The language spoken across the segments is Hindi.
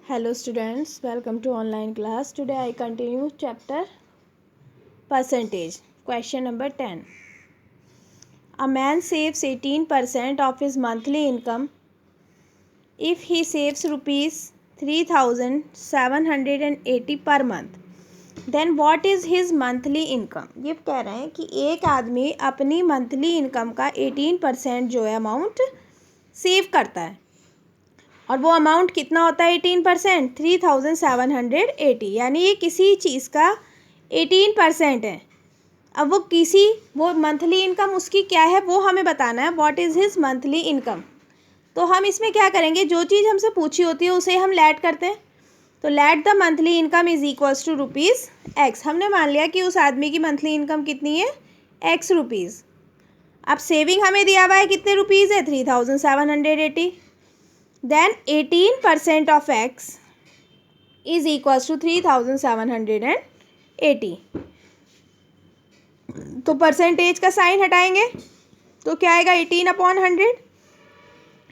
Hello students, welcome to online class. Today I continue chapter percentage. Question number 10. A man saves 18% of his monthly income if he saves rupees 3780 per month. Then what is his monthly income? ये कह रहे हैं कि एक आदमी अपनी मंथली इनकम का 18% जो है अमाउंट सेव करता है और वो अमाउंट कितना होता है 18%? 3780, यानी ये किसी चीज़ का 18% है। अब वो मंथली इनकम उसकी क्या है वो हमें बताना है। What is his monthly income? तो हम इसमें क्या करेंगे, जो चीज़ हमसे पूछी होती है उसे हम लेट करते हैं। तो let the monthly income is equals to rupees x. हमने मान लिया कि उस आदमी की मंथली इनकम कितनी है, एक्स रुपीज़। अब सेविंग हमें दिया हुआ है कितने रुपीज़ है, 3780। Then 18% of x is equals to 3780। तो परसेंटेज का साइन हटाएंगे तो क्या आएगा, 18/100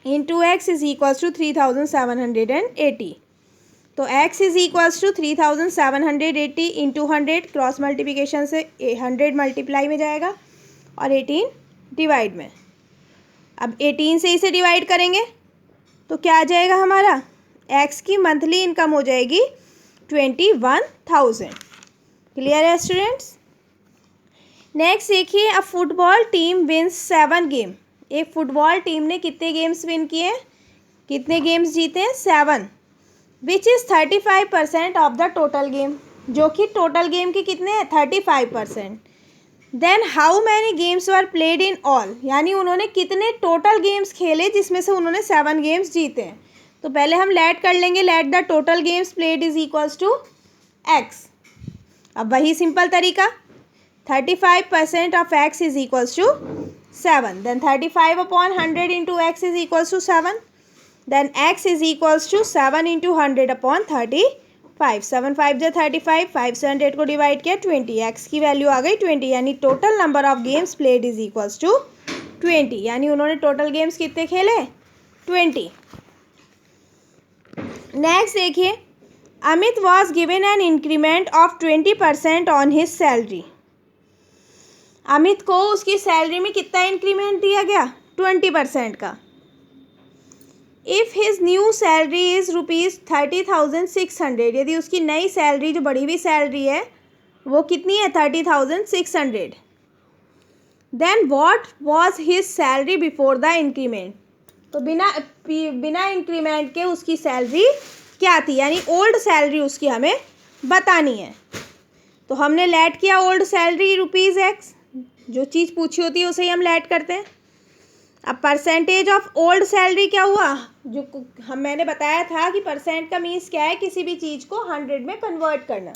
into x is equals to 3780। तो x is equals to 3780 into 100, cross multiplication से 100 मल्टीप्लाई में जाएगा और 18 डिवाइड में। अब 18 से इसे डिवाइड करेंगे तो क्या आ जाएगा हमारा, एक्स की मंथली इनकम हो जाएगी 21,000। क्लियर है स्टूडेंट्स? नेक्स्ट देखिए, a football team wins 7 game. एक फुटबॉल टीम ने कितने गेम्स विन किए हैं, कितने गेम्स जीते हैं, 7, which is 35% of the total game, जो कि टोटल गेम के कितने हैं, 35%। Then how many games were played in all, यानी उन्होंने कितने टोटल गेम्स खेले जिसमें से उन्होंने 7 गेम्स जीते हैं। तो पहले हम लेट कर लेंगे, let the total games played is equals to x. अब वही सिंपल तरीका, 35% of x is equals to 7। Then 35/100 into x is equals to 7। Then x is equals to 7 into 100/35। 7 5 जो 35, 5 से 100 को डिवाइड किया 20, एक्स की वैल्यू आ गई 20, यानी total number of games played is equals to 20, यानी उन्होंने टोटल गेम्स कितने खेले, 20। नेक्स्ट देखिए, Amit was given an increment of 20% on his salary. Amit को उसकी सैलरी में कितना इंक्रीमेंट दिया गया, 20% का। If his new salary is rupees 30,600, यदि उसकी नई सैलरी जो बढ़ी हुई सैलरी है वो कितनी है, 30,600। Then what was his salary before the increment, तो बिना इंक्रीमेंट के उसकी सैलरी क्या थी, यानी ओल्ड सैलरी उसकी हमें बतानी है। तो हमने लेट किया ओल्ड सैलरी रुपीज़ एक्स, जो चीज़ पूछी होती है उसे ही हम लेट करते हैं। अब परसेंटेज ऑफ ओल्ड सैलरी क्या हुआ, जो मैंने बताया था कि परसेंट का मीन्स क्या है, किसी भी चीज़ को 100 में कन्वर्ट करना।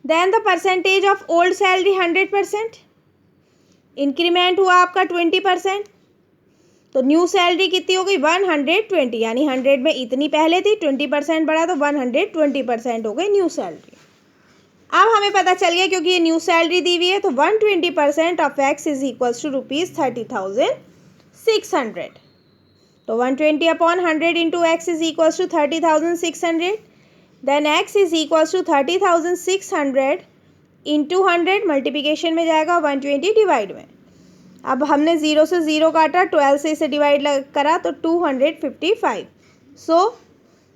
Then the percentage of old salary 100%, increment हुआ आपका 20%, तो न्यू सैलरी कितनी हो गई, 120, यानी 100 में इतनी पहले थी, 20% बढ़ा तो 120% हो गई न्यू सैलरी। अब हमें पता चल गया, क्योंकि ये न्यू सैलरी दी हुई है, तो 120% of x is equals to rupees 30,600। तो 120/100 into x is equals to 30,600। Then x is equals to 30,600 into 100, multiplication में जाएगा 120 डिवाइड में। अब हमने 0 से 0 काटा, 12 से इसे डिवाइड करा तो 255। So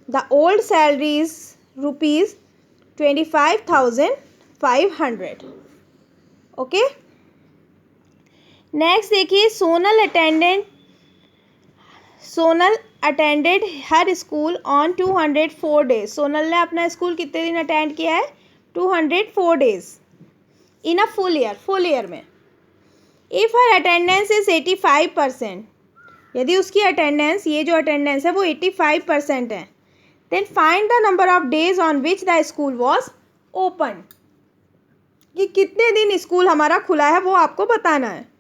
the old salary is rupees 25,500। Okay, next देखिए, Sonal attended her school on 204 days. Sonal ने अपना स्कूल कितने दिन अटेंड किया है, 204 days in a full year में। इफ़ हर अटेंडेंस इज 85%, यदि उसकी अटेंडेंस, ये जो अटेंडेंस है वो 85% है, then find the number of days on which the school was open. कि कितने दिन स्कूल हमारा खुला है वो आपको बताना है।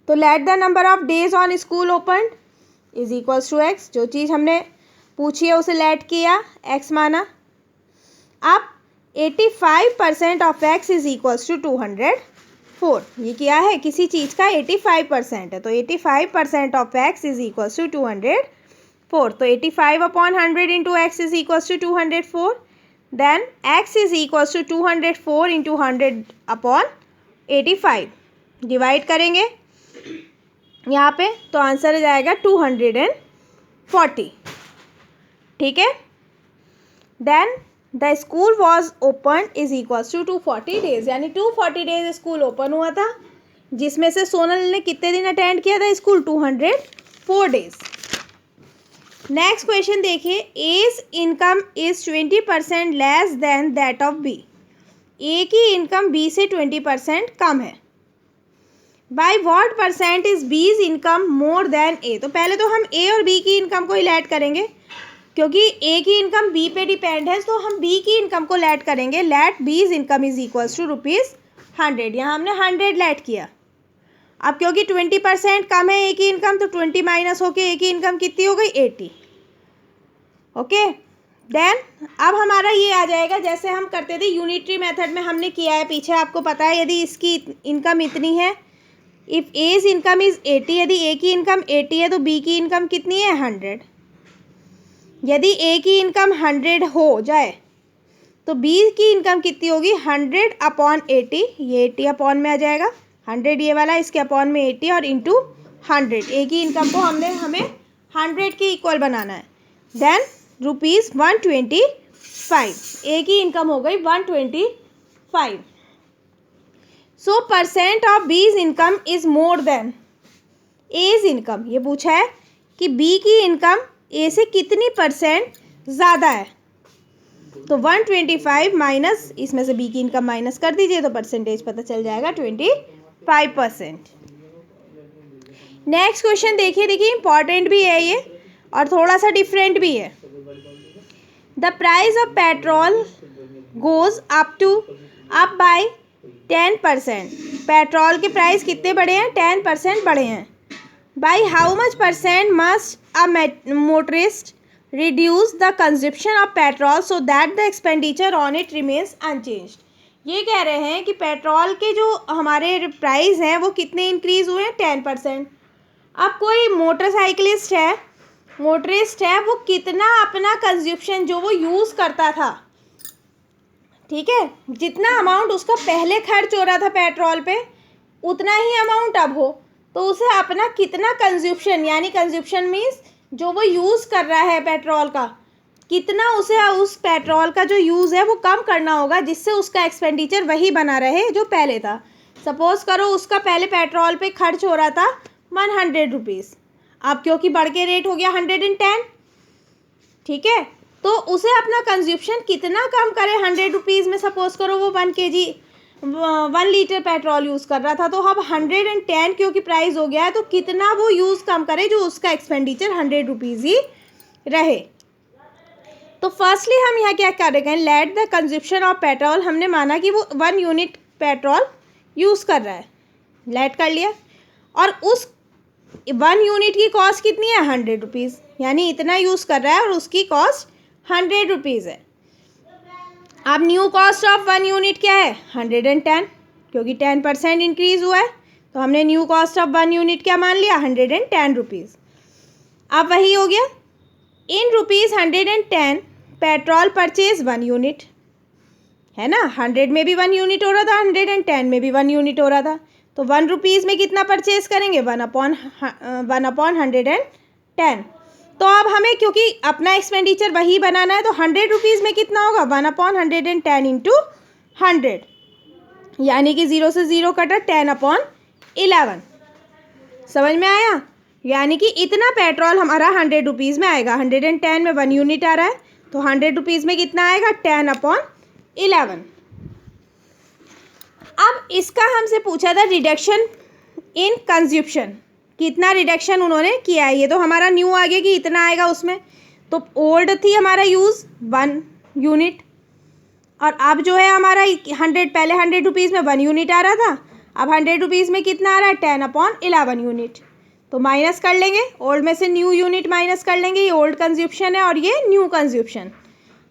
तो let the number of days on school open is equals to x, जो चीज़ हमने पूछी है उसे लेट किया, एक्स माना। अब 85% of x is equals to 204, ये क्या है, किसी चीज़ का 85% है, तो 85% of x is equals to 204। 4, तो 85/100 into x is equals to 204. Then x is equals to 204 into 100/85. Divide करेंगे यहाँ पे तो आंसर आ जाएगा 240. ठीक है. Then the school was open is equals to 240 days, यानी 240 डेज स्कूल ओपन हुआ था, जिसमें से सोनल ने कितने दिन अटेंड किया था स्कूल? 204 डेज. नेक्स्ट क्वेश्चन देखिए. A's income is 20% less than that of B. A की इनकम बी से 20% कम है. By what percent is B's income more than A. तो पहले तो हम ए और बी की इनकम को ही लेट करेंगे, क्योंकि ए की इनकम बी पे डिपेंड है, तो हम बी की इनकम को लेट करेंगे. लेट बीज इनकम इज इक्वल्स टू ₹100. यहाँ हमने 100 लेट किया. अब क्योंकि 20% कम है ए की इनकम, तो 20 माइनस होके ए की इनकम कितनी हो गई? 80. ओके. देन अब हमारा ये आ जाएगा जैसे हम करते थे यूनिटरी मेथड में, हमने किया है पीछे, आपको पता है. यदि इसकी इनकम इतनी है, इफ़ एज इनकम इज़ 80, यदि ए की इनकम 80 है तो बी की इनकम कितनी है? 100. यदि ए की इनकम 100 हो जाए तो बी की इनकम कितनी होगी? 100/80. ये 80 अपॉन में आ जाएगा, 100 ये वाला, इसके अपॉन में 80 और इंटू 100. ए की इनकम को हमें 100 के इक्वल बनाना है. देन ₹125. ए की इनकम हो गई 125. So percent of B's income is more than A's income. ये पूछा है कि बी की इनकम ए से कितनी परसेंट ज़्यादा है. तो 125 माइनस, इसमें से बी की इनकम माइनस कर दीजिए तो परसेंटेज पता चल जाएगा 25%. नेक्स्ट क्वेश्चन देखिए इंपॉर्टेंट भी है ये और थोड़ा सा डिफरेंट भी है. The price of petrol goes up by 10%. Petrol के प्राइस कितने बढ़े हैं? 10% बढ़े हैं. By how much percent must a motorist reduce the consumption of petrol so that the expenditure on it remains unchanged. ये कह रहे हैं कि पेट्रोल के जो हमारे प्राइस हैं वो कितने इंक्रीज़ हुए हैं? 10%. अब कोई मोटरसाइकिलिस्ट है, मोटरिस्ट है, वो कितना अपना कंजप्शन जो वो यूज़ करता था, ठीक है, जितना अमाउंट उसका पहले खर्च हो रहा था पेट्रोल पे, उतना ही अमाउंट अब हो, तो उसे अपना कितना कंजप्शन, यानी कंजप्शन मीन्स जो वो यूज़ कर रहा है पेट्रोल का, कितना उसे उस पेट्रोल का जो यूज़ है वो कम करना होगा, जिससे उसका एक्सपेंडिचर वही बना रहे जो पहले था. सपोज़ करो उसका पहले पेट्रोल पे खर्च हो रहा था 100 रुपीज़, अब क्योंकि बढ़ के रेट हो गया 110, ठीक है, तो उसे अपना कंजप्शन कितना कम करे 100 रुपीज़ में. सपोज़ करो वो 1 लीटर पेट्रोल यूज़ कर रहा था, तो अब 110 क्योंकि प्राइस हो गया है, तो कितना वो यूज़ कम करे जो उसका एक्सपेंडिचर 100 रुपीज़ ही रहे. तो फर्स्टली हम यहाँ क्या करेंगे? Let the consumption of petrol, हमने माना कि वो 1 यूनिट पेट्रोल यूज़ कर रहा है, लेट कर लिया, और उस 1 यूनिट की कॉस्ट कितनी है? 100 रुपीज़, यानी इतना यूज़ कर रहा है और उसकी कॉस्ट 100 रुपीज़ है. अब न्यू कॉस्ट ऑफ 1 यूनिट क्या है? 110, क्योंकि 10% इंक्रीज़ हुआ है, तो हमने न्यू कॉस्ट ऑफ 1 यूनिट क्या मान लिया? 110 रुपीज़. अब वही हो गया, इन ₹110 पेट्रोल परचेज 1 यूनिट, है ना, 100 में भी 1 यूनिट हो रहा था, 110 में भी 1 यूनिट हो रहा था, तो 1 रुपीज़ में कितना परचेज करेंगे? 1/110. तो अब हमें क्योंकि अपना एक्सपेंडिचर वही बनाना है, तो 100 रुपीज़ में कितना होगा? 1/110 इंटू 100, यानी कि 0 से 0 कटा, 10/11. समझ में आया? यानी कि इतना पेट्रोल हमारा 100 रुपीज़ में आएगा. 110 में 1 यूनिट आ रहा है, तो 100 रुपीज़ में कितना आएगा? 10/11. अब इसका हमसे पूछा था रिडक्शन इन कंजप्शन, कितना रिडक्शन उन्होंने किया है. ये तो हमारा न्यू आ गया कि इतना आएगा उसमें, तो ओल्ड थी हमारा यूज़ 1 यूनिट, और अब जो है हमारा 100, पहले 100 रुपीज़ में 1 यूनिट आ रहा था, अब 100 रुपीज़ में कितना आ रहा है? 10/11 यूनिट. तो माइनस कर लेंगे, ओल्ड में से न्यू यूनिट माइनस कर लेंगे, ये ओल्ड कंजप्शन है और ये न्यू कंजप्शन.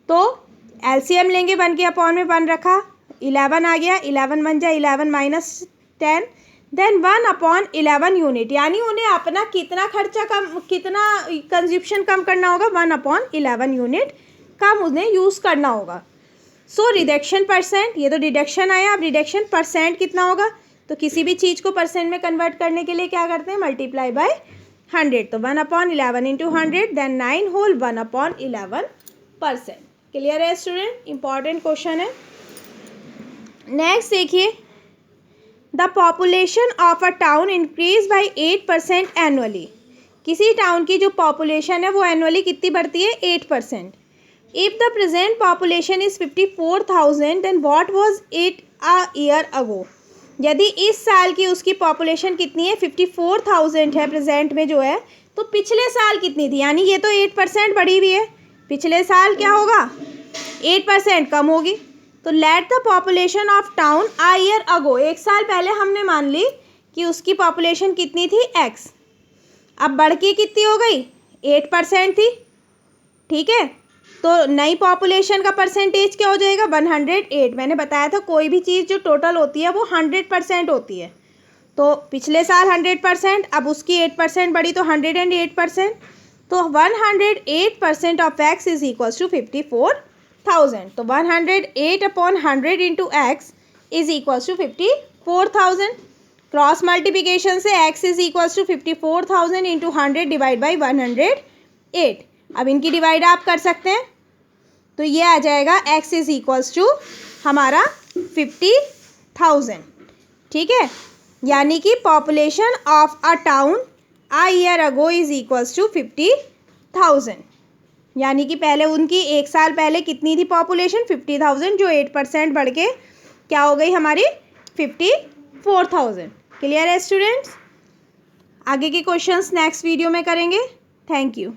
तो एलसीएम लेंगे, 1 के अपॉन में 1 रखा, 11 आ गया, 11 बन जाए 11 माइनस 10, देन 1/11 यूनिट, यानी उन्हें अपना कितना खर्चा कितना कंजप्शन कम करना होगा, 1/11 यूनिट कम उन्हें यूज़ करना होगा। सो रिडक्शन परसेंट, ये तो डिडक्शन आया, अब रिडक्शन परसेंट कितना होगा, तो किसी भी चीज़ को परसेंट में कन्वर्ट करने के लिए क्या करते हैं, मल्टीप्लाई बाय 100, तो 1/11 इंटू 100, देन 9 होल 1/11%। क्लियर है स्टूडेंट, इंपॉर्टेंट क्वेश्चन है। नेक्स्ट देखिए, the population of a town increase by 8% annually, किसी टाउन की जो पॉपुलेशन है वो एनुअली कितनी बढ़ती है, 8%। If the present population is 54,000 then what was it a year ago, यदि इस साल की उसकी पॉपुलेशन कितनी है, 54,000 है प्रेजेंट में जो है, तो पिछले साल कितनी थी, यानी ये तो 8% बढ़ी हुई है, पिछले साल क्या होगा, 8% कम होगी। तो let the population of town a year अगो, एक साल पहले हमने मान ली कि उसकी पॉपुलेशन कितनी थी, x, अब बढ़ के कितनी हो गई, 8% थी, ठीक है, तो नई पॉपुलेशन का परसेंटेज क्या हो जाएगा, 108। मैंने बताया था कोई भी चीज़ जो टोटल होती है वो 100% होती है, तो पिछले साल 100%, अब उसकी 8% बढ़ी तो 108%, तो 108% of x is equals to 54,000, तो 108/100 into x is equals to 54,000। Cross multiplication से x is equals to 54,000 into 100 divide by 108, अब इनकी डिवाइड आप कर सकते हैं, तो ये आ जाएगा x इज इक्वल्स टू हमारा 50,000, ठीक है, यानी कि population of a town a year ago is equals to 50,000, यानी कि पहले उनकी एक साल पहले कितनी थी पॉपुलेशन, 50,000, जो 8% बढ़ के क्या हो गई हमारी 54,000। क्लियर है स्टूडेंट्स, आगे के क्वेश्चंस नेक्स्ट वीडियो में करेंगे। Thank you.